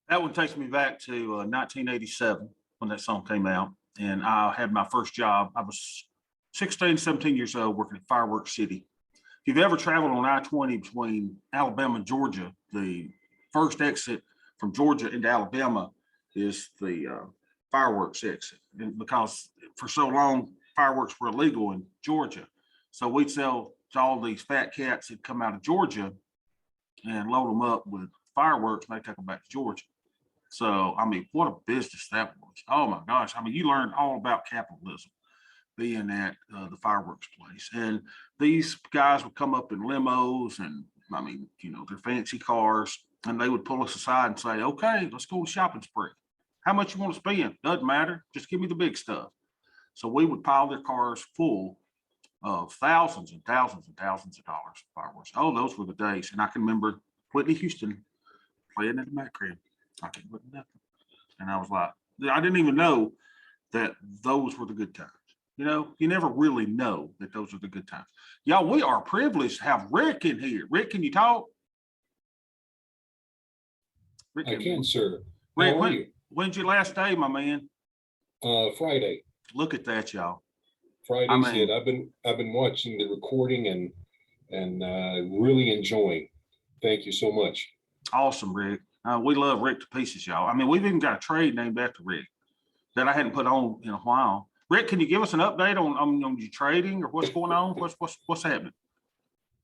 That one takes me back to 1987 when that song came out. And I had my first job. I was 16, 17 years old working at Fireworks City. If you've ever traveled on I-20 between Alabama and Georgia, the first exit from Georgia into Alabama is the fireworks exit. And because for so long, fireworks were illegal in Georgia. So we'd sell to all these fat cats that come out of Georgia and load them up with fireworks and they take them back to Georgia. So, I mean, what a business that was. Oh my gosh. I mean, you learned all about capitalism being at the fireworks place. And these guys would come up in limos and, I mean, you know, their fancy cars, and they would pull us aside and say, okay, let's go to shopping spree. How much you want to spend? Doesn't matter. Just give me the big stuff. So we would pile their cars full of thousands and thousands and thousands of dollars of fireworks. Oh, those were the days. And I can remember Whitney Houston playing at the Mac crib. I can't put nothing. And I was like, I didn't even know that those were the good times. You know, you never really know that those are the good times. Y'all, we are privileged to have Rick in here. Rick, can you talk? Rick, I can, sir. Rick, when's your last day, my man? Friday. Look at that, y'all. Friday's it. I've been watching the recording and really enjoying. Thank you so much. Awesome, Rick. We love Rick to pieces, y'all. I mean, we've even got a trade named after Rick that I hadn't put on in a while. Rick, can you give us an update on your trading or what's going on? What's happening?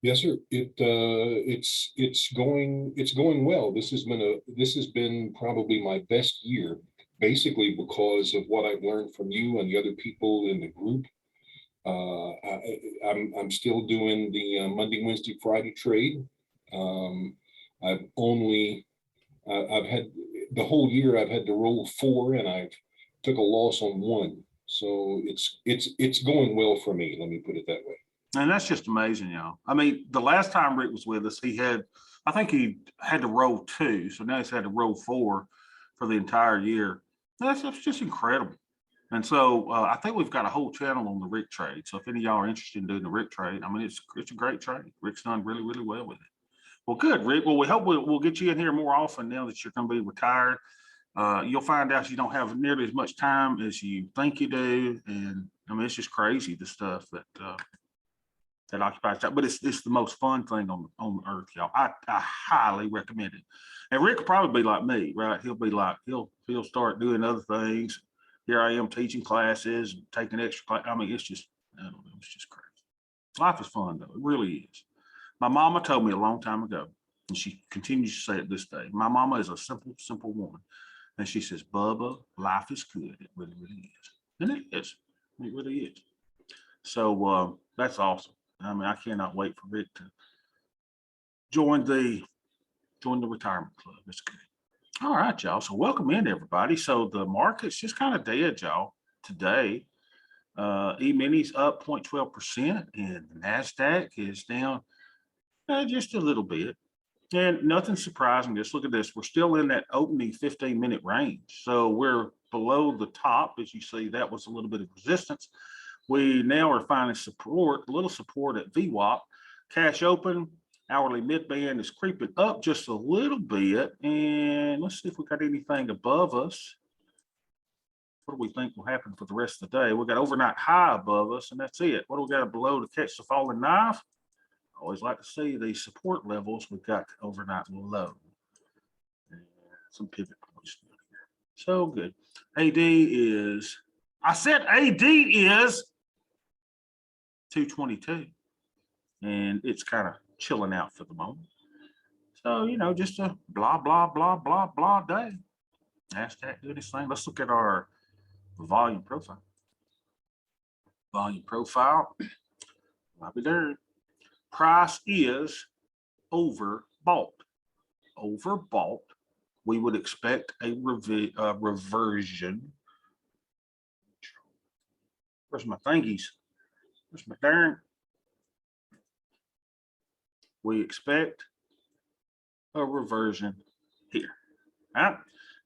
Yes, sir. It's going well. This has been probably my best year, basically because of what I've learned from you and the other people in the group. I'm still doing the Monday, Wednesday, Friday trade. I've had the whole year. I've had to roll 4, and I've took a loss on 1. So it's going well for me. Let me put it that way. And that's just amazing, y'all. I mean, the last time Rick was with us, I think he had to roll 2. So now he's had to roll 4 for the entire year. That's just incredible. And so I think we've got a whole channel on the Rick trade. So if any of y'all are interested in doing the Rick trade, I mean, it's a great trade. Rick's done really, really well with it. Well, good, Rick. Well, we hope we'll get you in here more often now that you're going to be retired. You'll find out you don't have nearly as much time as you think you do. And I mean, it's just crazy, the stuff that occupies time. But it's the most fun thing on earth, y'all. I highly recommend it. And Rick will probably be like me, right? He'll be like, he'll start doing other things. Here I am teaching classes, taking extra class. I mean, it's just, I don't know, it's just crazy. Life is fun, though. It really is. My mama told me a long time ago, and she continues to say it this day. My mama is a simple, simple woman. And she says, Bubba, life is good. It really, really is. And it is. It really is. So that's awesome. I mean, I cannot wait for Rick to join the retirement club. It's good. All right, y'all. So welcome in, everybody. So the market's just kind of dead, y'all, today. E-mini's up 0.12%, and the Nasdaq is down just a little bit. And nothing surprising. Just look at this. We're still in that opening 15-minute range. So we're below the top. As you see, that was a little bit of resistance. We now are finding support, a little support at VWAP. Cash open, hourly midband is creeping up just a little bit. And let's see if we got anything above us. What do we think will happen for the rest of the day? We got overnight high above us, and that's it. What do we got below to catch the falling knife? I always like to see the support levels. We've got overnight low. And some pivot points here. So good. AD is, I said AD is 222. And it's kind of chilling out for the moment. So, you know, just a blah, blah, blah, blah, blah day. Nasdaq doing this thing. Let's look at our volume profile. Volume profile. Might be there. Price is overbought. Overbought. We would expect a reversion. Where's my thingies? Where's my darn? We expect a reversion here. Right?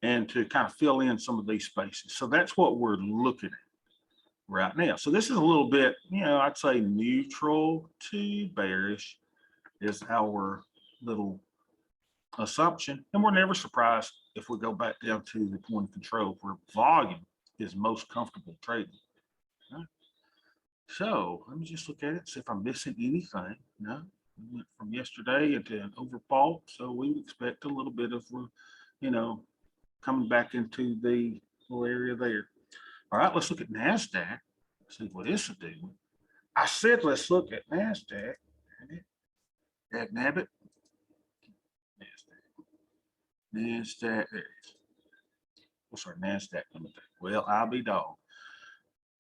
And to kind of fill in some of these spaces. So that's what we're looking at right now. So this is a little bit, you know, I'd say neutral to bearish is our little assumption, and we're never surprised if we go back down to the point of control where volume is most comfortable trading. Right? So let me just look at it, see if I'm missing anything. No, we went from yesterday into an overbought, so we would expect a little bit of, coming back into the little area there. All right, let's look at Nasdaq, see what this is doing. I said let's look at Nasdaq. That nabbit. Nasdaq, there it is. What's our Nasdaq limit? Well, I'll be dog.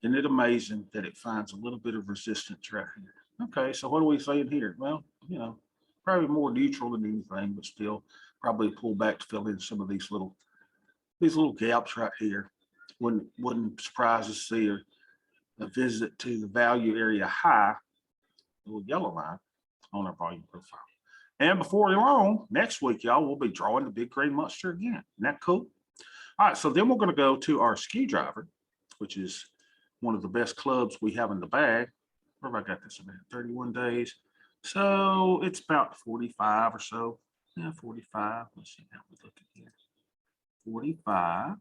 Isn't it amazing that it finds a little bit of resistance right here? Okay, so what are we saying here? Well, probably more neutral than anything, but still probably pull back to fill in some of these little gaps right here. Wouldn't surprise us to see a visit to the value area high, little yellow line on our volume profile. And before long, next week, y'all, we'll be drawing the big green monster again. Isn't that cool? All right, so then we're going to go to our skew driver, which is one of the best clubs we have in the bag. Where have I got this about? 31 days. So it's about 45 or so. Yeah, 45. Let's see how we look at here. 45.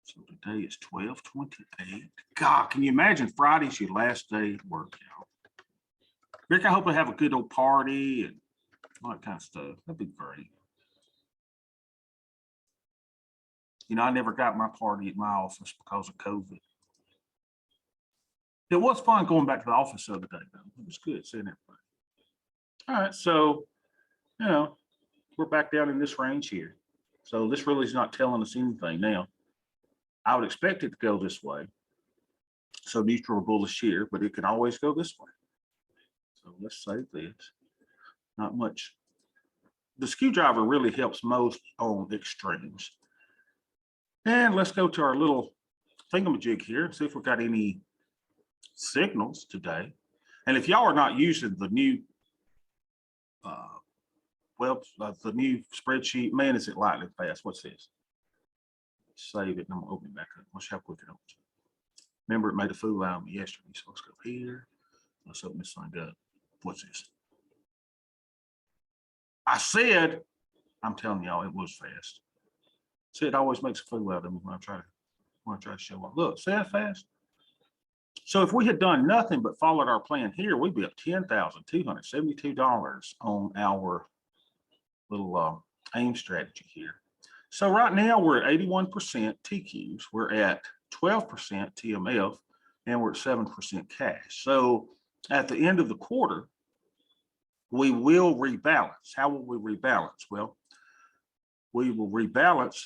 So today is 12/28. God, can you imagine Friday's your last day at work, y'all? Rick, I hope I have a good old party and all that kind of stuff. That'd be great. I never got my party at my office because of COVID. It was fun going back to the office the other day, though. It was good seeing everybody. All right, so, we're back down in this range here. So this really is not telling us anything now. I would expect it to go this way. So neutral or bullish here, but it can always go this way. So let's save this. Not much. The skew driver really helps most on extremes. And let's go to our little thingamajig here and see if we've got any signals today. And if y'all are not using the new, the new spreadsheet, man, is it lightning fast? What's this? Save it and I'm gonna open it back up. Watch how quick it opens. Remember, it made a fool out of me yesterday. So let's go here. Let's open this thing up. What's this? I said, I'm telling y'all, it was fast. See, it always makes a fool out of me when I try to show up. Look, see that fast? So if we had done nothing but followed our plan here, we'd be up $10,272 on our little AIM strategy here. So right now we're at 81% TQs, we're at 12% TMF, and we're at 7% cash. So at the end of the quarter, we will rebalance. How will we rebalance? Well, we will rebalance,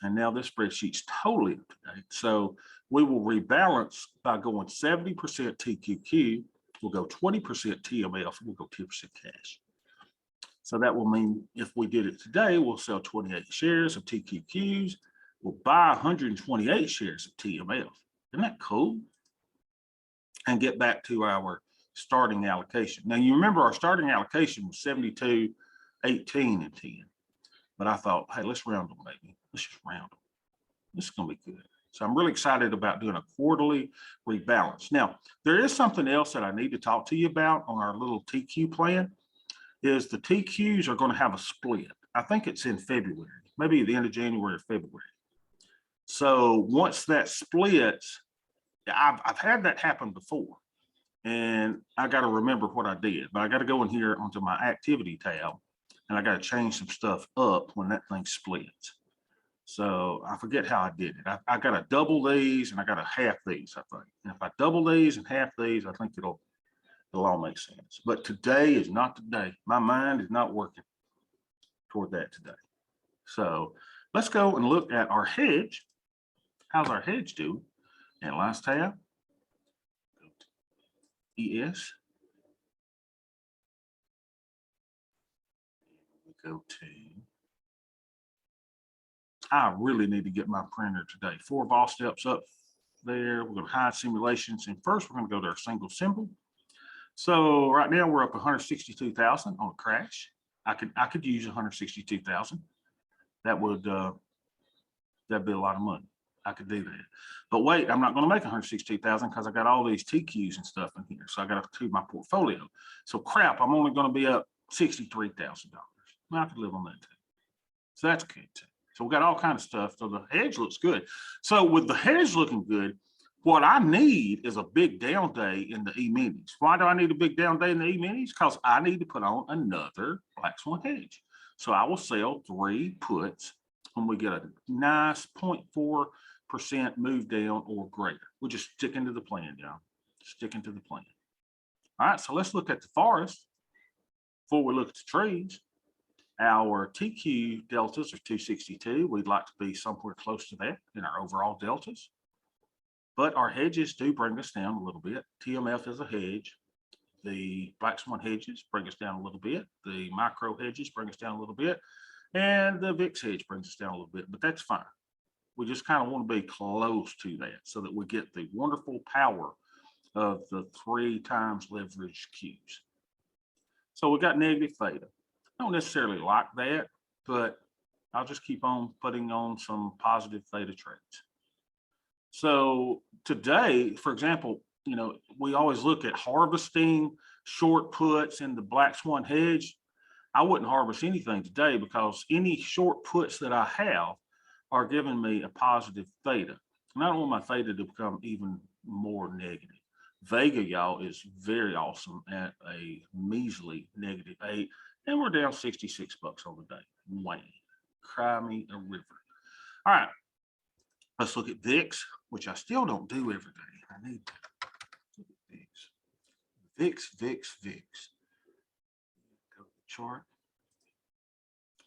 and now this spreadsheet's totally up to date. So we will rebalance by going 70% TQQ, we'll go 20% TMF, we'll go 10% cash. So that will mean if we did it today, we'll sell 28 shares of TQQs, we'll buy 128 shares of TMF. Isn't that cool? And get back to our starting allocation. Now you remember our starting allocation was 72, 18, and 10. But I thought, hey, let's round them, baby. Let's just round them. This is gonna be good. So I'm really excited about doing a quarterly rebalance. Now, there is something else that I need to talk to you about on our little TQ plan, is the TQs are gonna have a split. I think it's in February, maybe at the end of January or February. So once that splits, I've had that happen before. And I got to remember what I did, but I got to go in here onto my activity tab and I got to change some stuff up when that thing splits. So I forget how I did it. I got to double these and I got to half these, I think. And if I double these and half these, I think it'll all make sense. But today is not the day. My mind is not working toward that today. So let's go and look at our hedge. How's our hedge doing? Analyze tab. ES. We go to, I really need to get my printer today. 4 vol steps up there. We're going to hide simulations. And first, we're going to go to our single symbol. So right now we're up 162,000 on a crash. I could use 162,000. That would that'd be a lot of money. I could do that. But wait, I'm not going to make 162,000 because I got all these TQs and stuff in here. So I got to my portfolio. So crap, I'm only going to be up $63,000. I could live on that too. So that's good too. So we got all kinds of stuff. So the hedge looks good. So with the hedge looking good, what I need is a big down day in the E-minis. Why do I need a big down day in the E-minis? Because I need to put on another Black Swan hedge. So I will sell 3 puts when we get a nice 0.4% move down or greater. We're just sticking to the plan, y'all. Sticking to the plan. All right, so let's look at the forest before we look at the trees. Our TQ deltas are 262. We'd like to be somewhere close to that in our overall deltas. But our hedges do bring us down a little bit. TMF is a hedge. The Black Swan hedges bring us down a little bit. The micro hedges bring us down a little bit. And the VIX hedge brings us down a little bit, but that's fine. We just kind of want to be close to that so that we get the wonderful power of the 3 times leverage Qs. So we got negative theta. I don't necessarily like that, but I'll just keep on putting on some positive theta trades. So today, for example, you know, we always look at harvesting short puts in the Black Swan hedge. I wouldn't harvest anything today because any short puts that I have are giving me a positive theta. And I don't want my theta to become even more negative. Vega, y'all, is very awesome at a measly -8. And we're down 66 bucks on the day. Wayne, cry me a river. All right, let's look at VIX, which I still don't do every day. I need to look at VIX. VIX, VIX, VIX. Go to the chart.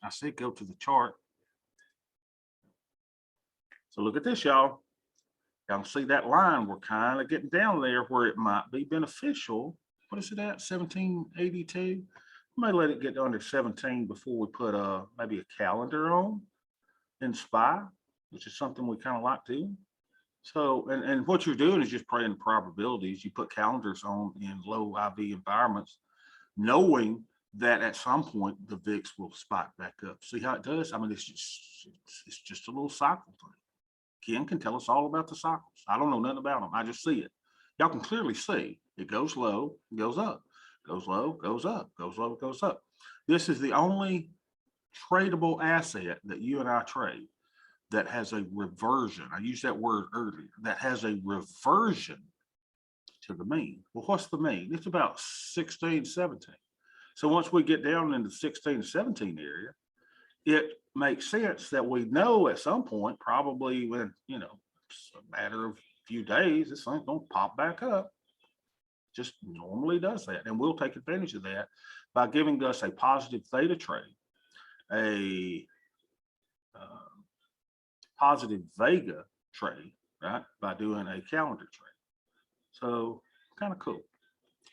I said go to the chart. So look at this, y'all. Y'all can see that line. We're kind of getting down there where it might be beneficial. What is it at? 1782. We may let it get under 17 before we put maybe a calendar on in SPY, which is something we kind of like doing. So, and what you're doing is just playing probabilities. You put calendars on in low IV environments, knowing that at some point the VIX will spike back up. See how it does? I mean, it's just a little cycle thing. Ken can tell us all about the cycles. I don't know nothing about them. I just see it. Y'all can clearly see it goes low, goes up, goes low, goes up, goes low, goes up. This is the only tradable asset that you and I trade that has a reversion. I used that word earlier. That has a reversion to the mean. Well, what's the mean? It's about 16, 17. So once we get down into the 16, 17 area, it makes sense that we know at some point, probably when, you know, it's a matter of a few days, this thing's going to pop back up. Just normally does that. And we'll take advantage of that by giving us a positive theta trade, a positive Vega trade, right? By doing a calendar trade. So kind of cool.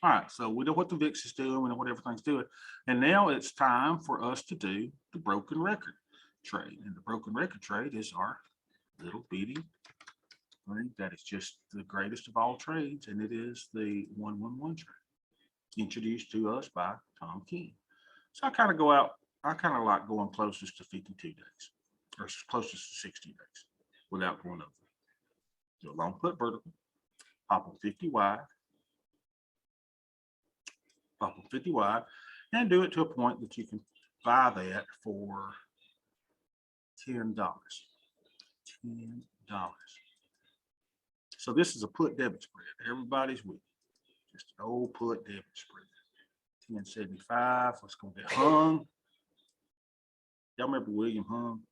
All right, so we know what the VIX is doing, we know what everything's doing. And now it's time for us to do the broken record trade. And the broken record trade is our little bitty thing that is just the greatest of all trades, and it is the 111 trade introduced to us by Tom King. So I kind of go out, I kind of like going closest to 52 days or closest to 60 days without going over. Do a long put vertical, pop on 50 wide, pop on 50 wide, and do it to a point that you can buy that for $10. $10. So this is a put debit spread. Everybody's with you. Just an old put debit spread. 1075. Let's go get Hung. Y'all remember William Hung?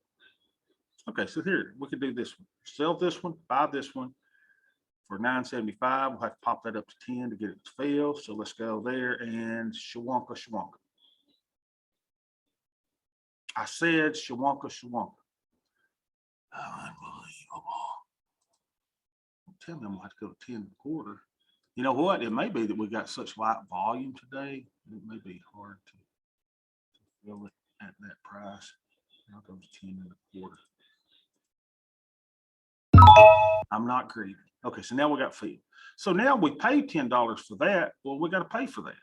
Okay, so here we could do this one. Sell this one, buy this one for $9.75. We'll have to pop that up to 10 to get it to fail. So let's go there and Shawanka. I said Shawanka. Unbelievable. Tell me I'm gonna have to go to 10 1/4. You know what? It may be that we got such light volume today. It may be hard to fill it at that price. I'll go to 10 1/4. I'm not greedy. Okay, so now we got fee. So now we paid $10 for that. Well, we got to pay for that.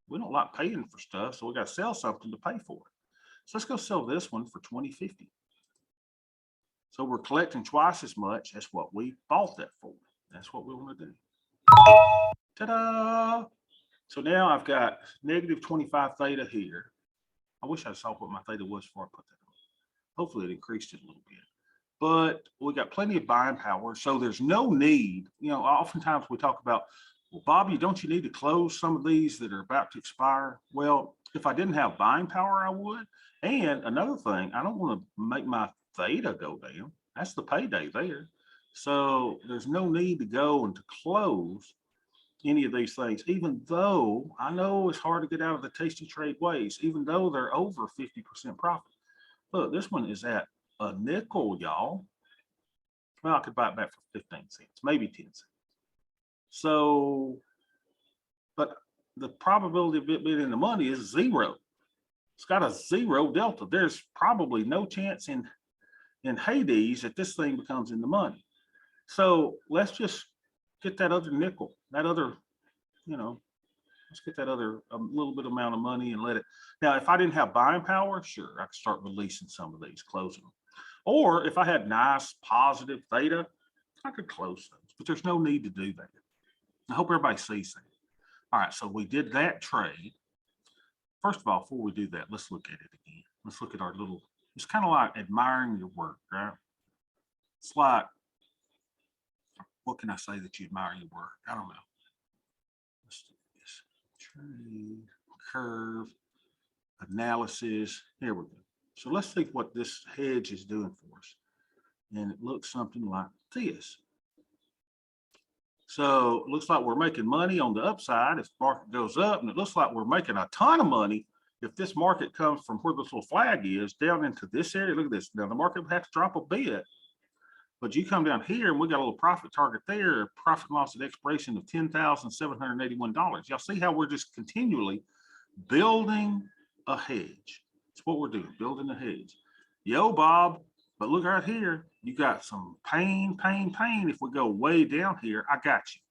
We don't like paying for stuff, so we got to sell something to pay for it. So let's go sell this one for $20.50. So we're collecting twice as much as what we bought that for. That's what we want to do. Ta-da! So now I've got negative 25 theta here. I wish I saw what my theta was before I put that on. Hopefully it increased it a little bit. But we got plenty of buying power. So there's no need, oftentimes we talk about, well, Bobby, don't you need to close some of these that are about to expire? Well, if I didn't have buying power, I would. And another thing, I don't want to make my theta go down. That's the payday there. So there's no need to go and to close any of these things, even though I know it's hard to get out of the tasty trade ways, even though they're over 50% profit. Look, this one is at a nickel, y'all. Well, I could buy it back for 15 cents, maybe 10 cents. So, but the probability of it being in the money is zero. It's got a zero delta. There's probably no chance in Hades that this thing becomes in the money. So let's just get that other nickel, that other, let's get that other a little bit amount of money and let it. Now, if I didn't have buying power, sure, I could start releasing some of these, closing them. Or if I had nice positive theta, I could close those, but there's no need to do that. I hope everybody sees that. All right, so we did that trade. First of all, before we do that, let's look at it again. Let's look at our little, it's kind of like admiring your work, right? It's like, what can I say that you admire your work? I don't know. Let's do this. Trade, curve, analysis. Here we go. So let's see what this hedge is doing for us. And it looks something like this. So it looks like we're making money on the upside if the market goes up, and it looks like we're making a ton of money if this market comes from where this little flag is down into this area. Look at this. Now the market would have to drop a bit, but you come down here and we got a little profit target there, profit and loss at expiration of $10,781. Y'all see how we're just continually building a hedge. That's what we're doing, building a hedge. Yo, Bob, but look right here, you got some pain. If we go way down here, I got you.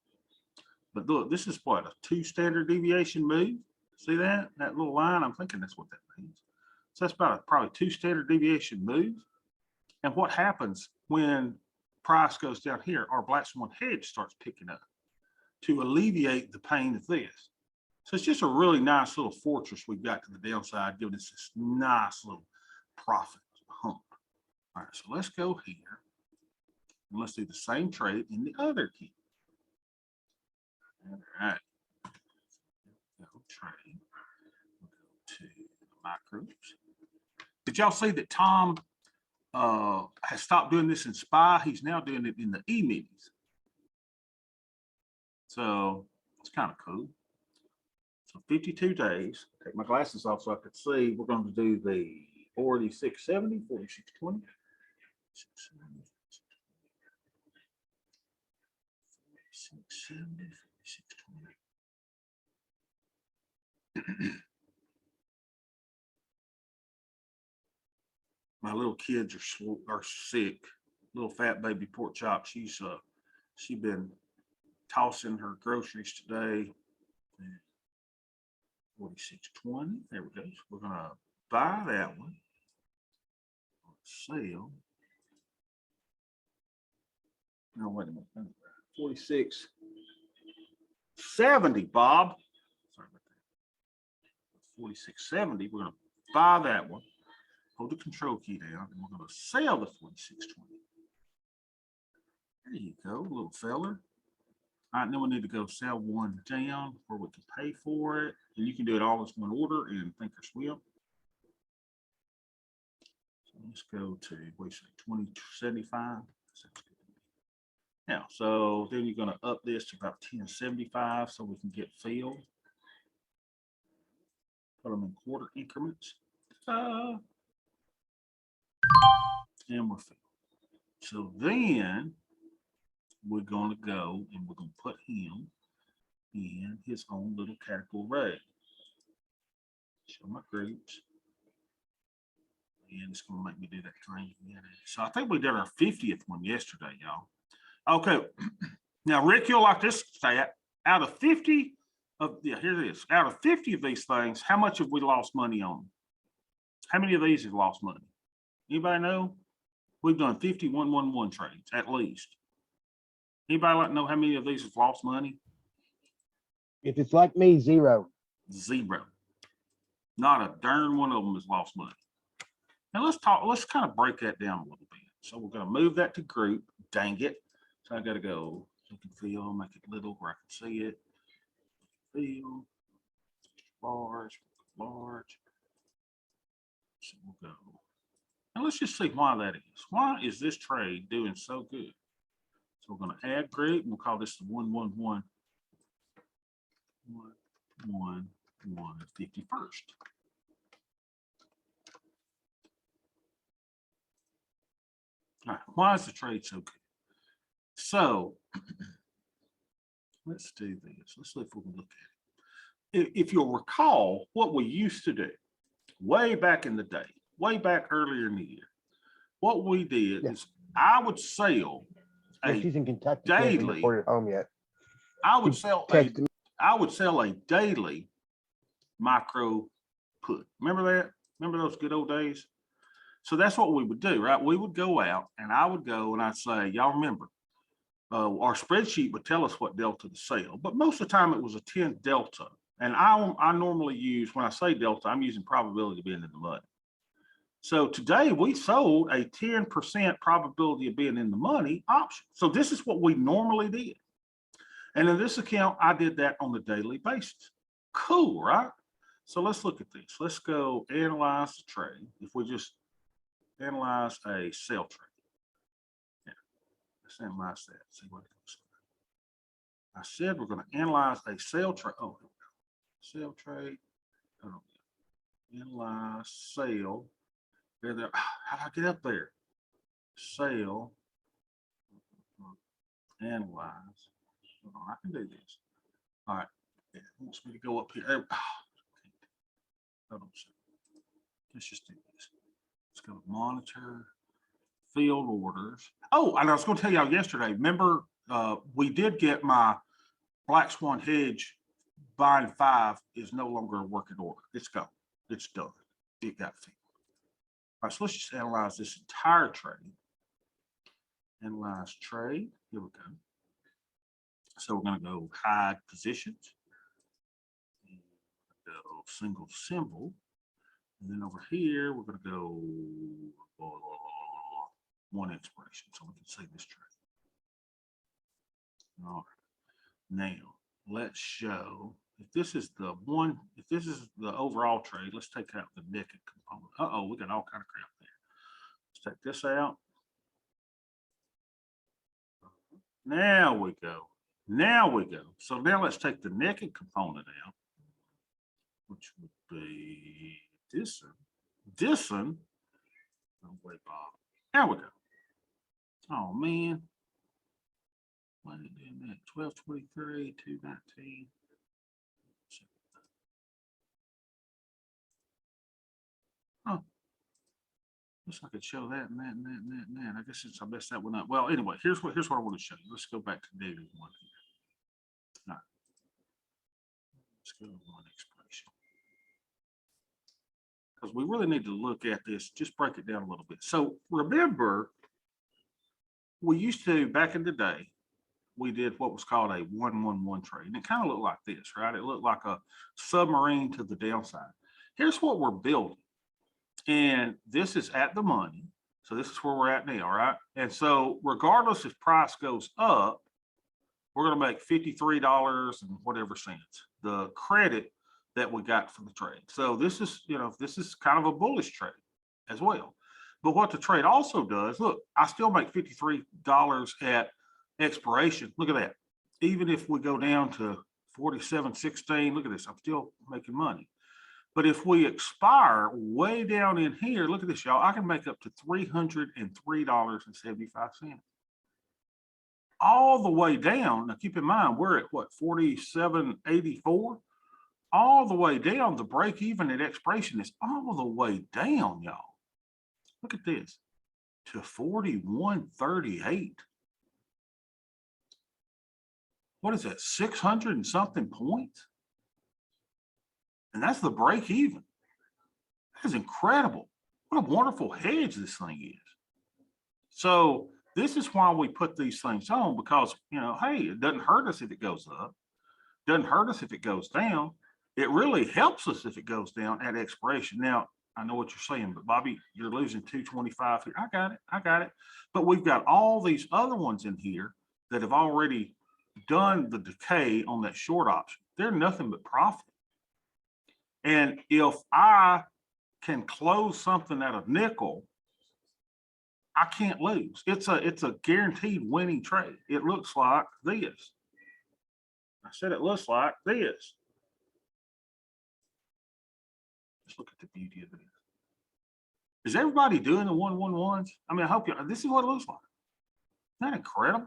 But look, this is what, a 2 standard deviation move. See that? That little line, I'm thinking that's what that means. So that's about probably 2 standard deviation move. And what happens when price goes down here, our black swan hedge starts picking up to alleviate the pain of this. So it's just a really nice little fortress we've got to the downside, giving us this nice little profit hump. All right, so let's go here and let's do the same trade in the other key. All right, go trade. We'll go to the micros. Did y'all see that Tom has stopped doing this in SPY? He's now doing it in the E-minis. So it's kind of cool. So 52 days. Take my glasses off so I could see. We're going to do the 4670, 4620. 4670, 4620. My little kids are sick. Little fat baby pork chop. She's been tossing her groceries today. 4620. There we go. So we're gonna buy that one. Sell. No, wait a minute. 4670, Bob. Sorry about that. 4670. We're gonna buy that one. Hold the control key down, and we're gonna sell the 4620. There you go, little feller. All right, then we need to go sell one down where we can pay for it. And you can do it all as one order and think or swim. So let's go to, what do you say, 2075. Now, so then you're going to up this to about 1075 so we can get filled. Put them in quarter increments. And we're filled. So then we're going to go and we're going to put him in his own little category. Show my groups. And it's going to make me do that thing again. So I think we did our 50th one yesterday, y'all. Okay. Now, Rick, you'll like this stat. Out of 50 of, yeah, here it is. Out of 50 of these things, how much have we lost money on? How many of these have lost money? Anybody know? We've done 50 111 trades at least. Anybody like to know how many of these have lost money? If it's like me, zero. Zero. Not a darn one of them has lost money. Now let's kind of break that down a little bit. So we're going to move that to group. Dang it. So I got to go look and feel, make it little where I can see it. Feel, large. So we'll go. Now let's just see why that is. Why is this trade doing so good? So we're going to add group, and we'll call this the 111 51st. All right, why is the trade so good? So let's do this. Let's see if we can look at it. If you'll recall what we used to do way back in the day, way back earlier in the year, what we did is I would sell She's in Kentucky. daily. Reported home yet? I would sell a daily micro put. Remember that? Remember those good old days? So that's what we would do, right? We would go out and I would go and I'd say, y'all remember, our spreadsheet would tell us what delta to sell, but most of the time it was a 10 delta. And I normally use, when I say delta, I'm using probability of being in the money. So today we sold a 10% probability of being in the money option. So this is what we normally did. And in this account, I did that on a daily basis. Cool, right? So let's look at this. Let's go analyze the trade. If we just analyze a sell trade. Yeah, let's analyze that. See what it looks like. I said we're going to analyze a sell trade. Oh, sell trade. Oh, analyze sale. There. How do I get up there? Sale. Analyze. I can do this. All right. It wants me to go up here. Hold on a second. Let's just do this. Let's go to monitor field orders. Oh, and I was going to tell y'all yesterday, remember, we did get my Black Swan hedge buying 5 is no longer a working order. It's gone. It's done. It got filled. All right, so let's just analyze this entire trade. Analyze trade. Here we go. So we're going to go hide positions. Go single symbol. And then over here, we're going to go one expiration so we can see this trade. All right. Now, let's show if this is the one, if this is the overall trade, let's take out the naked component. Uh-oh, we got all kind of crap there. Let's take this out. Now we go. Now we go. So now let's take the naked component out, which would be this one. This one. Oh, wait, Bob. There we go. Oh, man. Why did it do that? 1223, 219. Oh. Looks like it show that and that and that and that and that. I guess I messed that one up. Well, anyway, here's what I want to show you. Let's go back to negative 1 here. All right. Let's go to 1 expiration. Because we really need to look at this, just break it down a little bit. So remember, we used to, back in the day, we did what was called a 1-1-1 trade. And it kind of looked like this, right? It looked like a submarine to the downside. Here's what we're building. And this is at the money. So this is where we're at now, right? And so regardless if price goes up, we're going to make $53 and whatever cents, the credit that we got from the trade. So this is, this is kind of a bullish trade as well. But what the trade also does, look, I still make $53 at expiration. Look at that. Even if we go down to 47.16, look at this, I'm still making money. But if we expire way down in here, look at this, y'all, I can make up to $303.75. All the way down. Now keep in mind, we're at what, 47.84? All the way down, the break even at expiration is all the way down, y'all. Look at this, to 41.38. What is that, 600 and something points? And that's the break even. That is incredible. What a wonderful hedge this thing is. So this is why we put these things on, because, hey, it doesn't hurt us if it goes up. Doesn't hurt us if it goes down. It really helps us if it goes down at expiration. Now, I know what you're saying, but Bobby, you're losing 225 here. I got it. I got it. But we've got all these other ones in here that have already done the decay on that short option. They're nothing but profit. And if I can close something at a nickel, I can't lose. It's a guaranteed winning trade. It looks like this. I said it looks like this. Let's look at the beauty of this. Is everybody doing the 111s? I mean, I hope you. This is what it looks like. Isn't that incredible?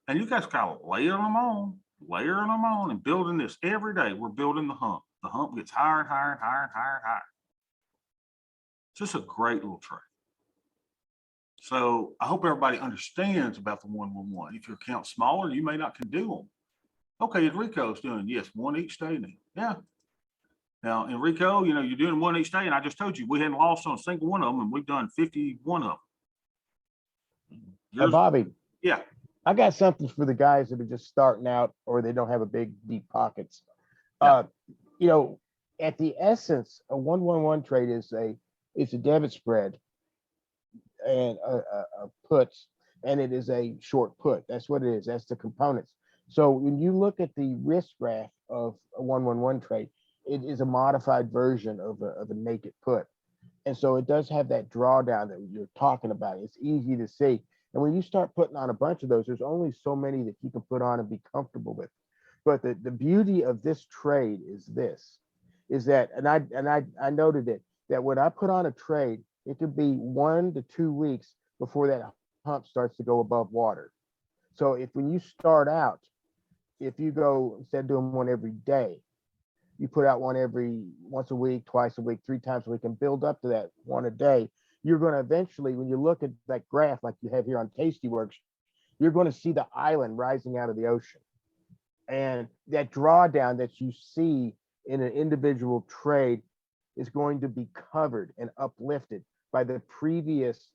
And you guys got to layering them on, and building this every day. We're building the hump. The hump gets higher and higher and higher and higher and higher. It's just a great little trade. So I hope everybody understands about the 111. If your account's smaller, you may not can do them. Okay, Enrico's doing, yes, one each day now. Yeah. Now, Enrico, you know, you're doing one each day, and I just told you we hadn't lost on a single one of them, and we've done 51 of them. Hey, Bobby. Yeah. I got something for the guys that are just starting out or they don't have a big, deep pockets. Yeah. You know, at the essence, a 111 trade is a debit spread and a puts, and it is a short put. That's what it is. That's the components. So when you look at the risk graph of a 111 trade, it is a modified version of a naked put. And so it does have that drawdown that you're talking about. It's easy to see. And when you start putting on a bunch of those, there's only so many that you can put on and be comfortable with. But the beauty of this trade is that, and I noted it, that when I put on a trade, it could be 1 to 2 weeks before that hump starts to go above water. So when you start out, if you go, instead of doing one every day, you put out one once a week, twice a week, 3 times a week, and build up to that one a day, you're going to eventually, when you look at that graph like you have here on Tastyworks, you're going to see the island rising out of the ocean. And that drawdown that you see in an individual trade is going to be covered and uplifted by the previous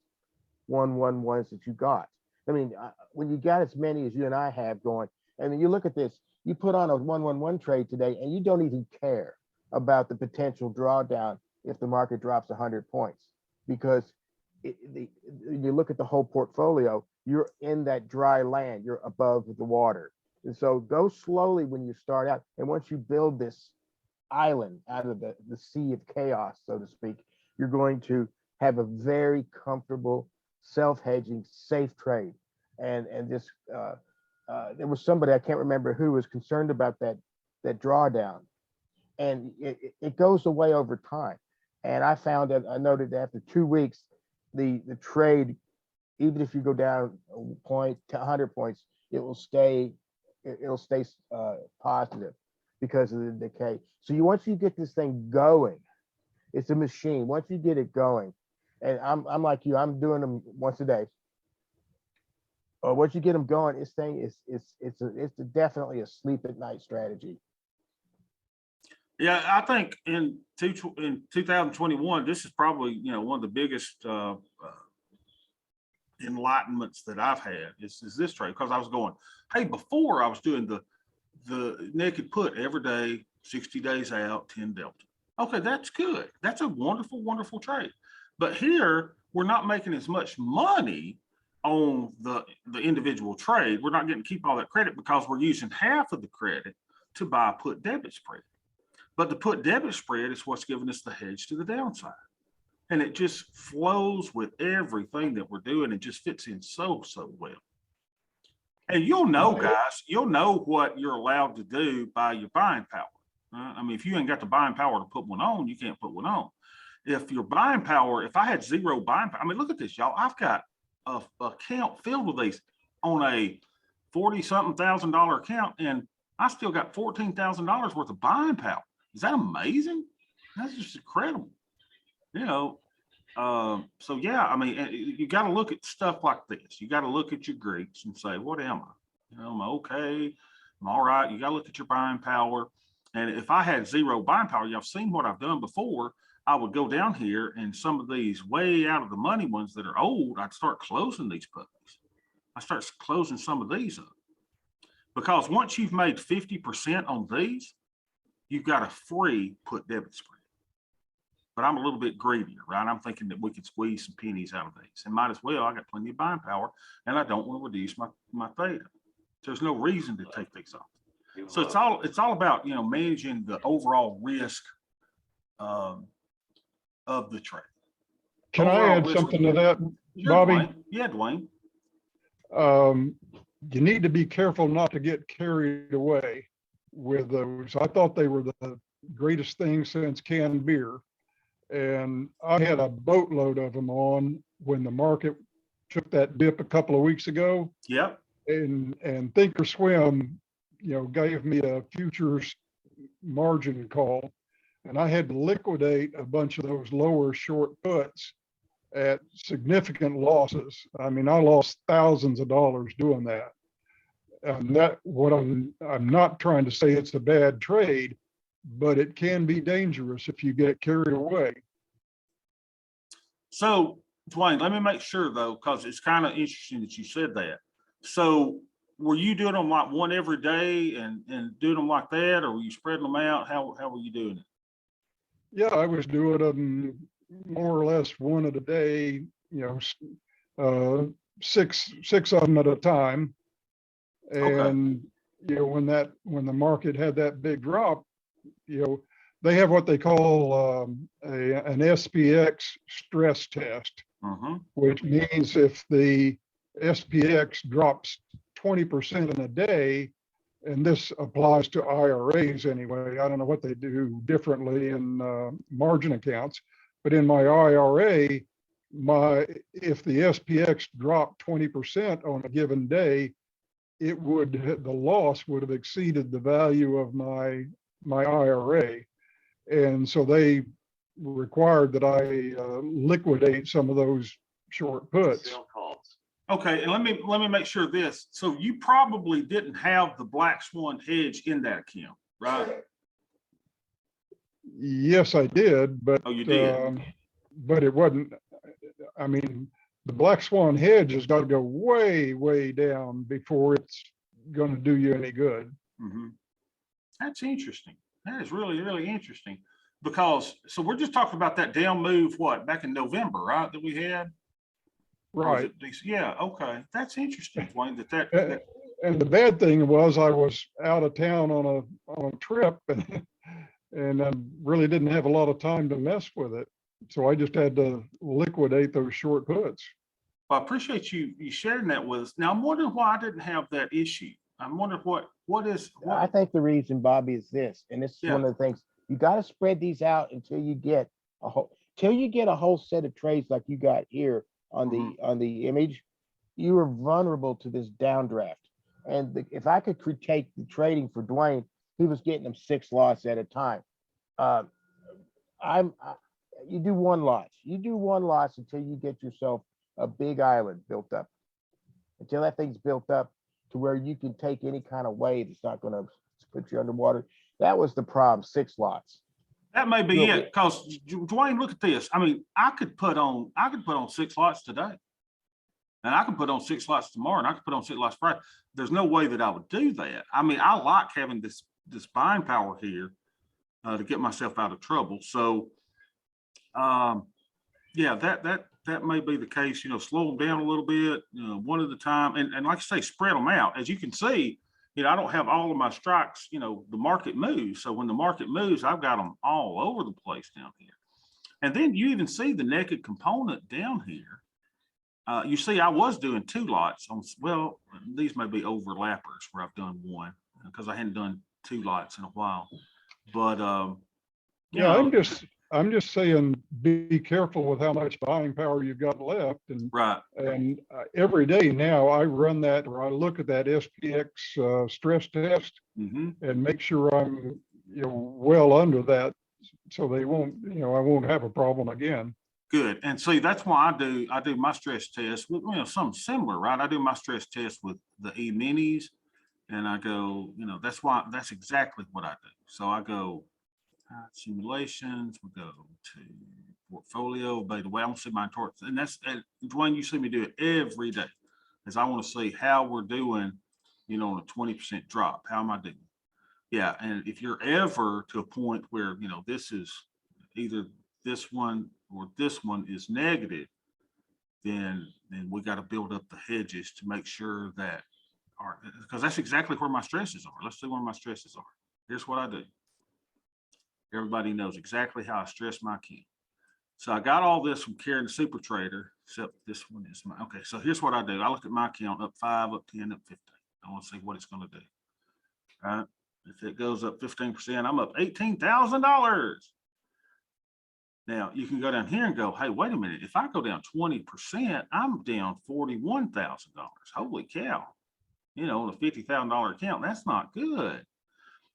111s that you got. I mean, when you got as many as you and I have going, and then you look at this, you put on a 111 trade today and you don't even care about the potential drawdown if the market drops 100 points, because you look at the whole portfolio, you're in that dry land, you're above the water. And so go slowly when you start out. And once you build this island out of the sea of chaos, so to speak, you're going to have a very comfortable, self-hedging, safe trade. And this, there was somebody, I can't remember who, was concerned about that drawdown. And it goes away over time. And I found that, I noted that after 2 weeks, the trade, even if you go down a point to 100 points, it'll stay positive because of the decay. So once you get this thing going, it's a machine. Once you get it going, and I'm like you, I'm doing them once a day. Once you get them going, this thing it's definitely a sleep at night strategy. Yeah, I think in 2021, this is probably, you know, one of the biggest enlightenments that I've had is this trade, because I was going, hey, before I was doing the naked put every day, 60 days out, 10 delta. Okay, that's good. That's a wonderful, wonderful trade. But here we're not making as much money on the individual trade. We're not getting to keep all that credit because we're using half of the credit to buy a put debit spread. But the put debit spread is what's giving us the hedge to the downside. And it just flows with everything that we're doing. It just fits in so well. And you'll know, guys, you'll know what you're allowed to do by your buying power. I mean, if you ain't got the buying power to put one on, you can't put one on. If your buying power, if I had zero buying power, I mean, look at this, y'all. I've got a account filled with these on a $40-something thousand account, and I still got $14,000 worth of buying power. Is that amazing? That's just incredible. You know, so yeah, I mean, you got to look at stuff like this. You got to look at your Greeks and say, what am I? You know, am I okay? I'm all right. You got to look at your buying power. And if I had zero buying power, y'all seen what I've done before. I would go down here, and some of these way out of the money ones that are old, I'd start closing these puppies. I start closing some of these up. Because once you've made 50% on these, you've got a free put debit spread. But I'm a little bit greedier, right? I'm thinking that we could squeeze some pennies out of these, and might as well. I got plenty of buying power, and I don't want to reduce my theta. There's no reason to take these off. So it's all about, you know, managing the overall risk of the trade. Can I Overall add risk something to of- that, Sure, Bobby? Dwayne. Yeah, Dwayne. You need to be careful not to get carried away with those. I thought they were the greatest thing since canned beer. And I had a boatload of them on when the market took that dip a couple of weeks ago. Yep. And Thinkorswim, you know, gave me a futures margin call. And I had to liquidate a bunch of those lower short puts at significant losses. I mean, I lost thousands of dollars doing that. And that, what I'm not trying to say it's a bad trade, but it can be dangerous if you get carried away. So, Dwayne, let me make sure though, because it's kind of interesting that you said that. So, were you doing them like one every day and doing them like that, or were you spreading them out? How were you doing it? Yeah, I was doing them more or less one at a day, you know, six of them at a time. And, you know, when the market had that big drop, you know, they have what they call an SPX stress test, which means if the SPX drops 20% in a day, and this applies to IRAs anyway. I don't know what they do differently in margin accounts, but in my IRA, if the SPX dropped 20% on a given day, the loss would have exceeded the value of my IRA. And so they required that I liquidate some of those short puts. Okay, and let me make sure this. So you probably didn't have the black swan hedge in that account, right? Yes, I did, but Oh, you did. But it wasn't. I mean, the black swan hedge has got to go way, way down before it's going to do you any good. That's interesting. That is really, really interesting. Because so we're just talking about that down move, what, back in November, right? That we had. Right. Yeah. Okay. That's interesting, Dwayne. That And the bad thing was I was out of town on a trip and I really didn't have a lot of time to mess with it. So I just had to liquidate those short puts. Well, I appreciate you sharing that with us. Now I'm wondering why I didn't have that issue. I'm wondering what is. I think the reason, Bobby, is this, and this is one of the things, you got to spread these out until you get a whole set of trades like you got here on the image. You are vulnerable to this downdraft. And if I could critique the trading for Dwayne, he was getting them 6 lots at a time. You do one lot. You do one lot until you get yourself a big island built up. Until that thing's built up to where you can take any kind of wave, it's not going to put you underwater. That was the problem. 6 lots. That may be it. Because Dwayne, look at this. I mean, I could put on 6 lots today. And I can put on 6 lots tomorrow, and I can put on 6 lots Friday. There's no way that I would do that. I mean, I like having this buying power here to get myself out of trouble. So, yeah, that may be the case. You know, slow them down a little bit, you know, one at a time, and like I say, spread them out. As you can see, you know, I don't have all of my strikes. You know, the market moves. So when the market moves, I've got them all over the place down here. And then you even see the naked component down here. You see, I was doing 2 lots on, well, these may be overlappers where I've done one because I hadn't done 2 lots in a while. But yeah, I'm just saying, be careful with how much buying power you've got left. And right. And every day now I run that, or I look at that SPX stress test and make sure I'm, you know, well under that, so they won't, you know, I won't have a problem again. Good. And see, that's why I do my stress test with, you know, something similar, right? I do my stress test with the E-minis, and I go, you know, that's exactly what I do. So I go simulations, we go to portfolio, by the way, I'm gonna see my torts, and Dwayne, you see me do it every day, because I want to see how we're doing, you know, on a 20% drop. How am I doing? Yeah, and if you're ever to a point where, you know, this is either this one or this one is negative, then we got to build up the hedges to make sure that are, because that's exactly where my stresses are. Let's see where my stresses are. Here's what I do. Everybody knows exactly how I stress my account. So I got all this from Karen the Super Trader, except this one is my, okay. So here's what I do. I look at my account up 5, up 10, up 15. I want to see what it's going to do. All right. If it goes up 15%, I'm up $18,000. Now you can go down here and go, hey, wait a minute. If I go down 20%, I'm down $41,000. Holy cow. You know, on a $50,000 account, that's not good.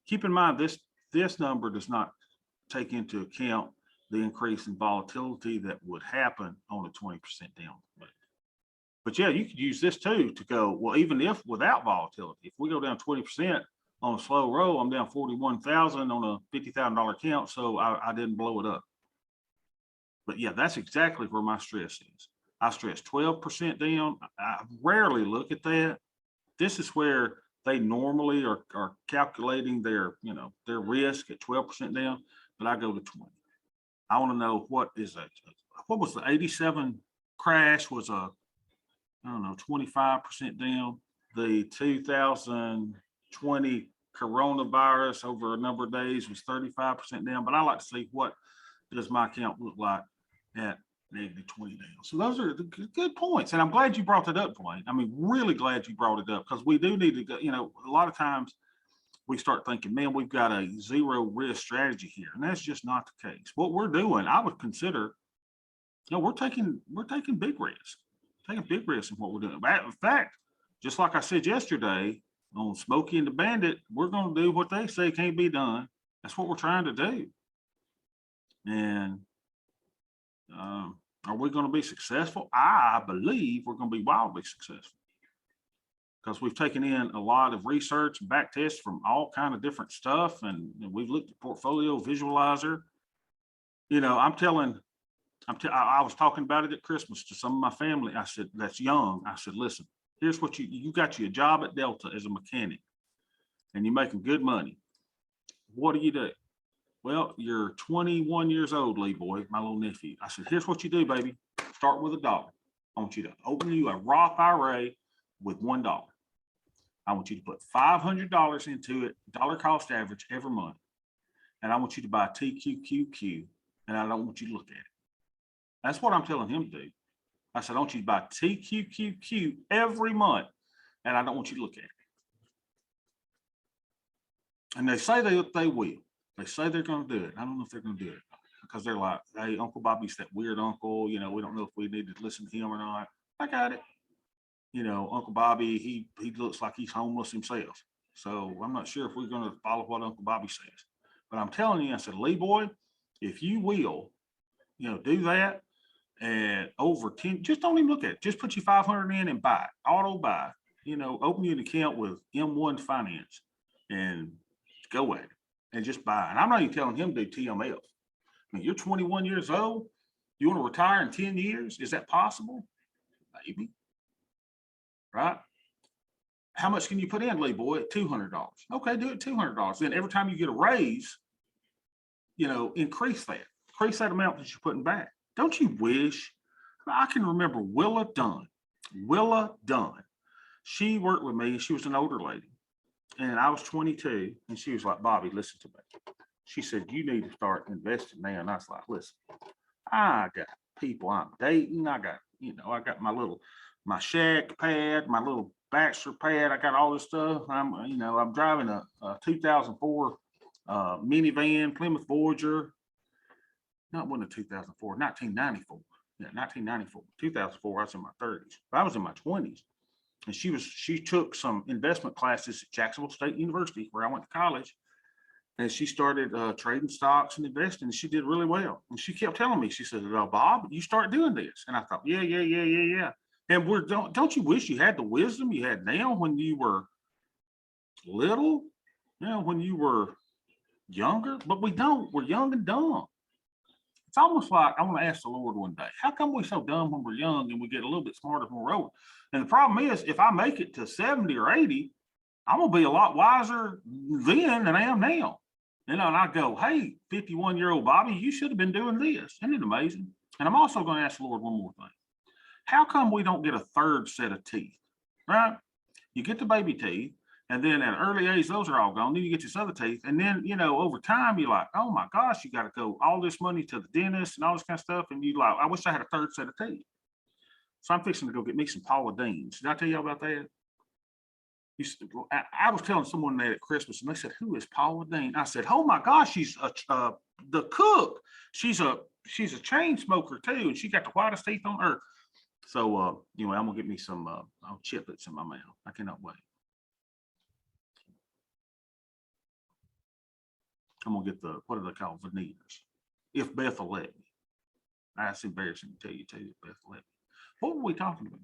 Keep in mind, this number does not take into account the increase in volatility that would happen on a 20% down. But yeah, you could use this too to go, well, even if without volatility, if we go down 20% on a slow roll, I'm down 41,000 on a $50,000 account. So I didn't blow it up. But yeah, that's exactly where my stress is. I stress 12% down. I rarely look at that. This is where they normally are calculating their, you know, their risk at 12% down, but I go to 20. I want to know what is that. What was the 87 crash was I don't know, 25% down. The 2020 coronavirus over a number of days was 35% down, but I like to see what does my account look like at -20 down. So those are the good points. And I'm glad you brought that up, Dwayne. I mean, really glad you brought it up, because we do need to go, you know, a lot of times we start thinking, man, we've got a zero risk strategy here. And that's just not the case. What we're doing, I would consider, you know, we're taking big risks, in what we're doing. In fact, just like I said yesterday on Smokey and the Bandit, we're going to do what they say can't be done. That's what we're trying to do. And are we going to be successful? I believe we're going to be wildly successful, because we've taken in a lot of research and back tests from all kind of different stuff. And we've looked at portfolio visualizer. You know, I was talking about it at Christmas to some of my family. I said, that's young. I said, listen, here's what you got you a job at Delta as a mechanic and you're making good money. What do you do? Well, you're 21 years old, Lee boy, my little nephew. I said, here's what you do, baby. Start with $1. I want you to open you a Roth IRA with $1. I want you to put $500 into it, dollar cost average every month. And I want you to buy TQQQ, and I don't want you to look at it. That's what I'm telling him to do. I said, I want you to buy TQQQ every month, and I don't want you to look at it. And they say they will. They say they're going to do it. I don't know if they're going to do it, because they're like, hey, Uncle Bobby's that weird uncle. You know, we don't know if we need to listen to him or not. I got it. You know, Uncle Bobby, he looks like he's homeless himself. So I'm not sure if we're going to follow what Uncle Bobby says. But I'm telling you, I said, Lee boy, if you will, you know, do that, and over 10, just don't even look at it. Just put your 500 in and buy it, auto buy. You know, open you an account with M1 Finance and go at it and just buy. And I'm not even telling him to do TMF. I mean, you're 21 years old. You want to retire in 10 years? Is that possible? Maybe. Right? How much can you put in, Lee boy? $200. Okay, do it $200. Then every time you get a raise, you know, increase that amount that you're putting back. Don't you wish? I can remember Willa Dunn. She worked with me. She was an older lady, and I was 22. And she was like, Bobby, listen to me. She said, you need to start investing now. And I was like, listen, I got people I'm dating. I got, you know, I got my shack pad, my little bachelor pad. I got all this stuff. I'm driving a 2004 minivan, Plymouth Voyager. Not one of 2004, 1994. Yeah, 1994, 2004. I was in my 30s. I was in my 20s. And she took some investment classes at Jacksonville State University, where I went to college. And she started trading stocks and investing. And she did really well. And she kept telling me, she said, oh, Bob, you start doing this. And I thought, yeah. And don't you wish you had the wisdom you had now when you were little, you know, when you were younger? But we don't. We're young and dumb. It's almost like I want to ask the Lord one day, how come we're so dumb when we're young and we get a little bit smarter when we're old? And the problem is, if I make it to 70 or 80, I'm gonna be a lot wiser then than I am now. And I go, hey, 51-year-old Bobby, you should have been doing this. Isn't it amazing? And I'm also going to ask the Lord one more thing. How come we don't get a third set of teeth, right? You get the baby teeth, and then at an early age, those are all gone. Then you get your other teeth. And then, over time, you're like, oh my gosh, you got to go all this money to the dentist and all this kind of stuff. And you like, I wish I had a third set of teeth. So I'm fixing to go get me some Paula Deans. Did I tell you about that? I was telling someone that at Christmas, and they said, "Who is Paula Dean?" I said, "Oh my gosh, she's the cook. She's a chain smoker too, and she got the whitest teeth on earth." So anyway, I'm gonna get me some chiplets in my mouth. I cannot wait. I'm gonna get the, what do they call, veneers? If Beth will let me. That's embarrassing to tell you too. If Beth will let me. What were we talking about?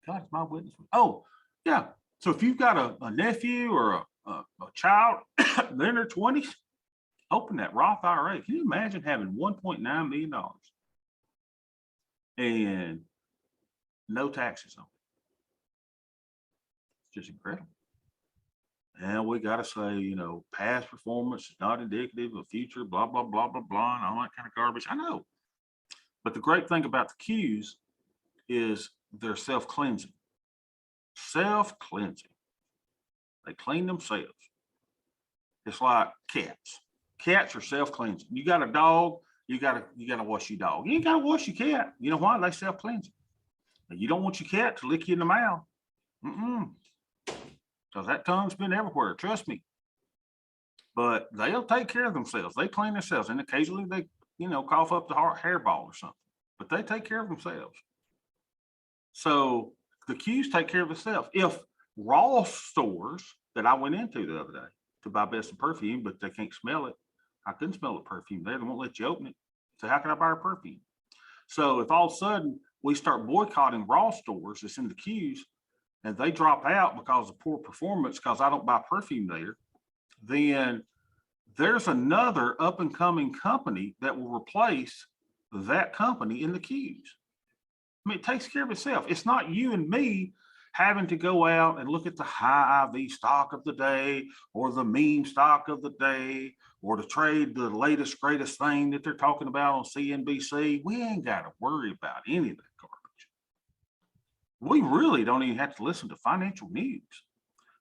God is my witness. Oh, yeah. So if you've got a nephew or a child, they're in their 20s, open that Roth IRA. Can you imagine having $1.9 million and no taxes on it? It's just incredible. And we got to say, past performance is not indicative of future, blah, blah, blah, blah, blah, and all that kind of garbage. I know. But the great thing about the Qs is they're self-cleansing. Self-cleansing. They clean themselves. It's like cats. Cats are self-cleansing. You got a dog, you gotta wash your dog. You ain't gotta wash your cat. You know why? They self-cleansing. You don't want your cat to lick you in the mouth. Because that tongue's been everywhere, trust me. But they'll take care of themselves. They clean themselves, and occasionally they, cough up the hairball or something. But they take care of themselves. So the Qs take care of themselves. If Ross stores that I went into the other day to buy best of perfume, but they can't smell it. I couldn't smell the perfume there. They won't let you open it. So how can I buy a perfume? So if all of a sudden we start boycotting Ross stores that's in the Qs and they drop out because of poor performance, because I don't buy perfume there, then there's another up and coming company that will replace that company in the Qs. I mean, it takes care of itself. It's not you and me having to go out and look at the high IV stock of the day or the meme stock of the day or to trade the latest, greatest thing that they're talking about on CNBC. We ain't got to worry about any of that garbage. We really don't even have to listen to financial news.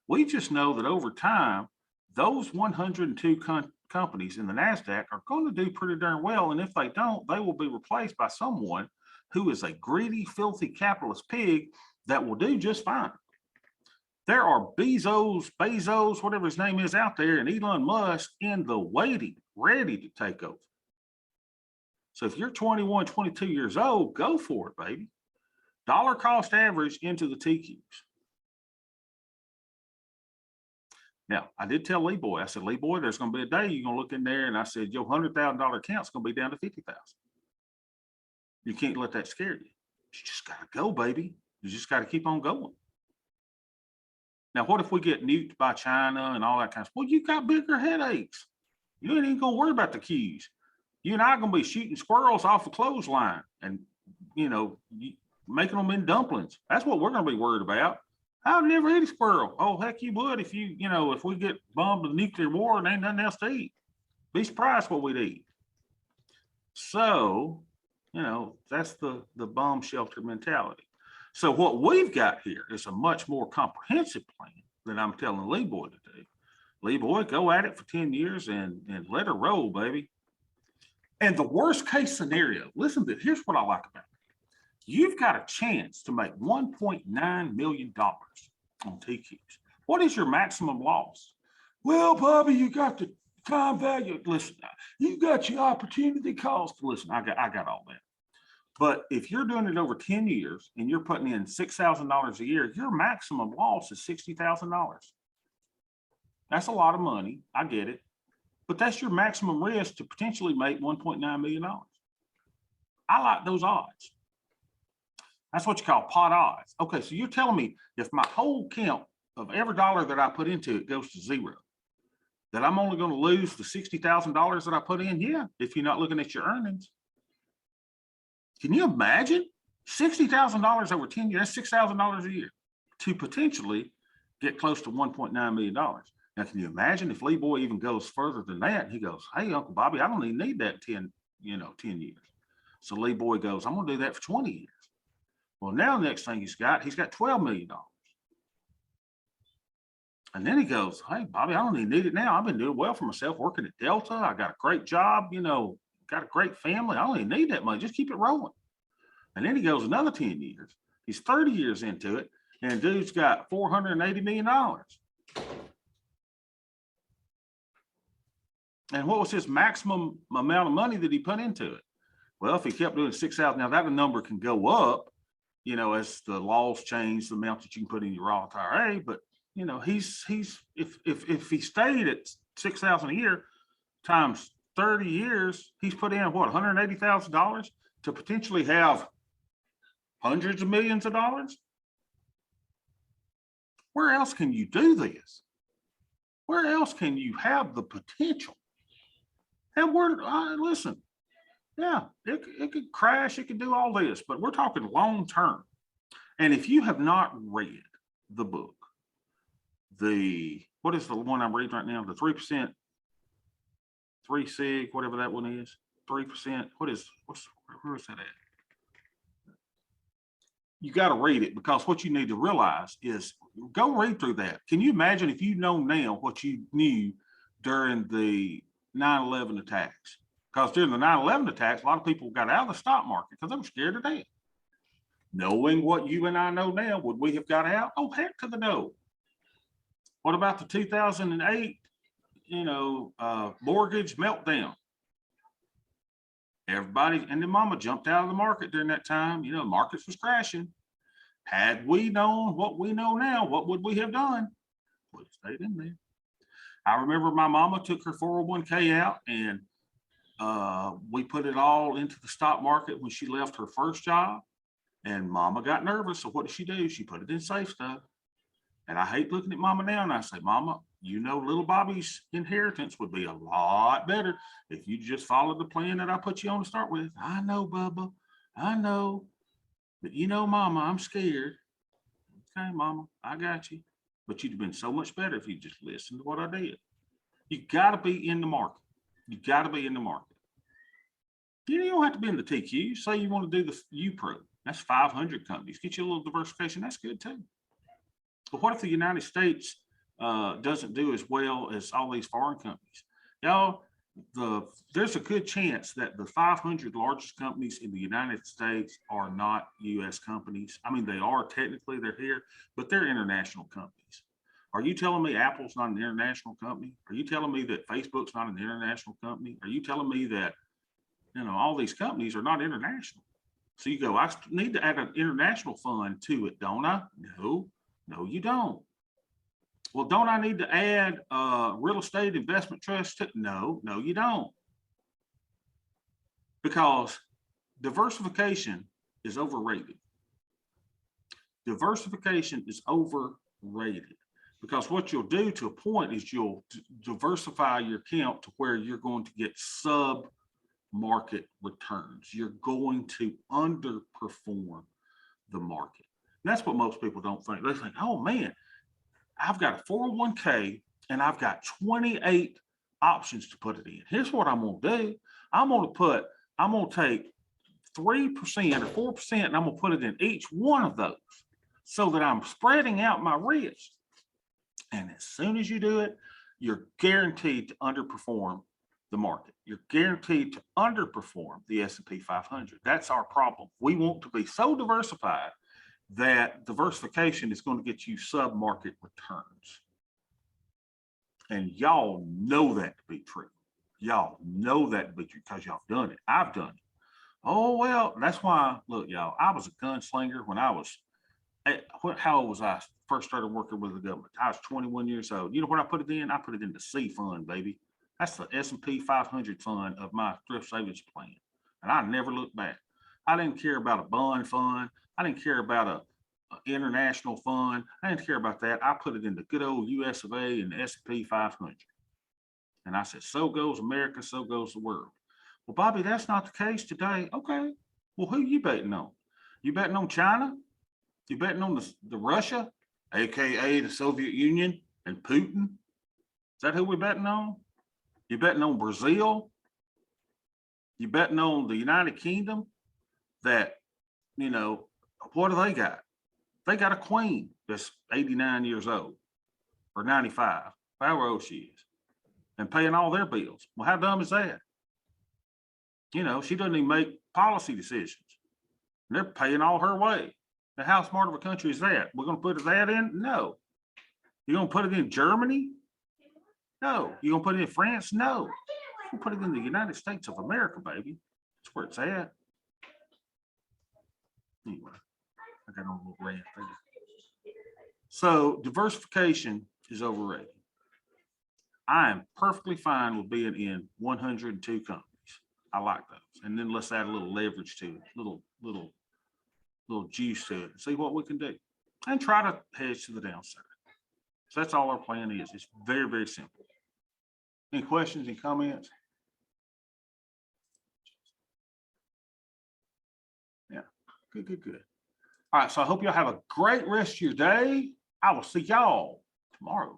We just know that over time, those 102 companies in the Nasdaq are going to do pretty darn well. And if they don't, they will be replaced by someone who is a greedy, filthy capitalist pig that will do just fine. There are Bezos, whatever his name is out there, and Elon Musk in the waiting, ready to take over. So if you're 21, 22 years old, go for it, baby. Dollar cost average into the TQs. Now, I did tell Lee Boy, I said, Lee Boy, there's going to be a day you're going to look in there, and I said, your $100,000 account's going to be down to $50,000. You can't let that scare you. You just got to go, baby. You just got to keep on going. Now, what if we get nuked by China and all that kind of stuff? Well, you got bigger headaches. You ain't even going to worry about the keys. You and I are going to be shooting squirrels off the clothesline and, making them in dumplings. That's what we're going to be worried about. I would never eat a squirrel. Oh, heck, you would if if we get bombed with nuclear war and ain't nothing else to eat. Be surprised what we'd eat. So, that's the bomb shelter mentality. So what we've got here is a much more comprehensive plan than I'm telling Lee Boy to do. Lee Boy, go at it for 10 years and let her roll, baby. And the worst case scenario, listen to this, here's what I like about it. You've got a chance to make $1.9 million on TQs. What is your maximum loss? Well, Bobby, you got the time value. Listen, you got your opportunity cost. Listen, I got all that. But if you're doing it over 10 years and you're putting in $6,000 a year, your maximum loss is $60,000. That's a lot of money. I get it. But that's your maximum risk to potentially make $1.9 million. I like those odds. That's what you call pot odds. Okay, so you're telling me if my whole count of every dollar that I put into it goes to zero, that I'm only going to lose the $60,000 that I put in? Yeah, if you're not looking at your earnings. Can you imagine $60,000 over 10 years? That's $6,000 a year to potentially get close to $1.9 million. Now, can you imagine if Lee Boy even goes further than that? He goes, hey, Uncle Bobby, I don't even need that 10 years. So Lee Boy goes, I'm going to do that for 20 years. Well, now the next thing he's got $12 million. And then he goes, hey, Bobby, I don't even need it now. I've been doing well for myself, working at Delta. I got a great job, got a great family. I don't even need that money. Just keep it rolling. And then he goes another 10 years. He's 30 years into it. And dude's got $480 million. And what was his maximum amount of money that he put into it? Well, if he kept doing 6,000, now that number can go up, as the laws change, the amount that you can put in your Roth IRA. But if he stayed at 6,000 a year times 30 years, he's put in what, $180,000 to potentially have hundreds of millions of dollars. Where else can you do this? Where else can you have the potential? And listen, yeah, it could crash, it could do all this, but we're talking long term. And if you have not read the book, what is the one I'm reading right now? The 3%, 3 sig, whatever that one is, 3%. Where is that at? You got to read it, because what you need to realize is, go read through that. Can you imagine if you know now what you knew during the 9/11 attacks? Because during the 9/11 attacks, a lot of people got out of the stock market because they were scared to death. Knowing what you and I know now, would we have got out? Oh, heck to the no. What about the 2008, mortgage meltdown? Everybody and their mama jumped out of the market during that time. Markets was crashing. Had we known what we know now, what would we have done? Would have stayed in there. I remember my mama took her 401k out, and we put it all into the stock market when she left her first job. And mama got nervous. So what did she do? She put it in safe stuff. And I hate looking at mama now, and I say, Mama, little Bobby's inheritance would be a lot better if you just followed the plan that I put you on to start with. I know, Bubba. I know. But Mama, I'm scared. Okay, Mama, I got you. But you'd have been so much better if you just listened to what I did. You got to be in the market. You got to be in the market. You don't have to be in the TQ. Say you want to do the UPRO. That's 500 companies. Get you a little diversification. That's good too. But what if the United States doesn't do as well as all these foreign companies? Y'all, there's a good chance that the 500 largest companies in the United States are not U.S. companies. I mean, they are technically, they're here, but they're international companies. Are you telling me Apple's not an international company? Are you telling me that Facebook's not an international company? Are you telling me that, all these companies are not international? So you go, I need to add an international fund to it, don't I? No, you don't. Well, don't I need to add real estate investment trust? No, you don't. Because diversification is overrated. Diversification is overrated. Because what you'll do to a point is you'll diversify your account to where you're going to get sub-market returns. You're going to underperform the market. And that's what most people don't think. They think, oh man, I've got a 401k and I've got 28 options to put it in. Here's what I'm going to do. I'm going to take 3% or 4% and I'm going to put it in each one of those so that I'm spreading out my risk. And as soon as you do it, you're guaranteed to underperform the market. You're guaranteed to underperform the S&P 500. That's our problem. We want to be so diversified that diversification is going to get you sub-market returns. And y'all know that to be true. Y'all know that to be true because y'all done it. I've done it. Oh, well, that's why, look, y'all, I was a gunslinger when I was, how old was I? First started working with the government. I was 21 years old. You know what I put it in? I put it in the C fund, baby. That's the S&P 500 fund of my thrift savings plan. And I never looked back. I didn't care about a bond fund. I didn't care about a international fund. I didn't care about that. I put it in the good old US of A and the S&P 500. And I said, so goes America, so goes the world. Well, Bobby, that's not the case today. Okay. Well, who you betting on? You betting on China? You betting on the Russia? AKA the Soviet Union and Putin? Is that who we're betting on? You betting on Brazil? You betting on the United Kingdom that, you know, what do they got? They got a queen that's 89 years old or 95, however old she is, and paying all their bills. Well, how dumb is that? You know, she doesn't even make policy decisions. They're paying all her way. Now, how smart of a country is that? We're going to put that in? No. You're going to put it in Germany? No. You're going to put it in France? No. We'll put it in the United States of America, baby. That's where it's at. Anyway, I got on a little rant there. So diversification is overrated. I am perfectly fine with being in 102 companies. I like those. And then let's add a little leverage to it, little juice to it, and see what we can do. And try to hedge to the downside. So that's all our plan is. It's very, very simple. Any questions, any comments? Yeah, good. All right, so I hope y'all have a great rest of your day. I will see y'all tomorrow.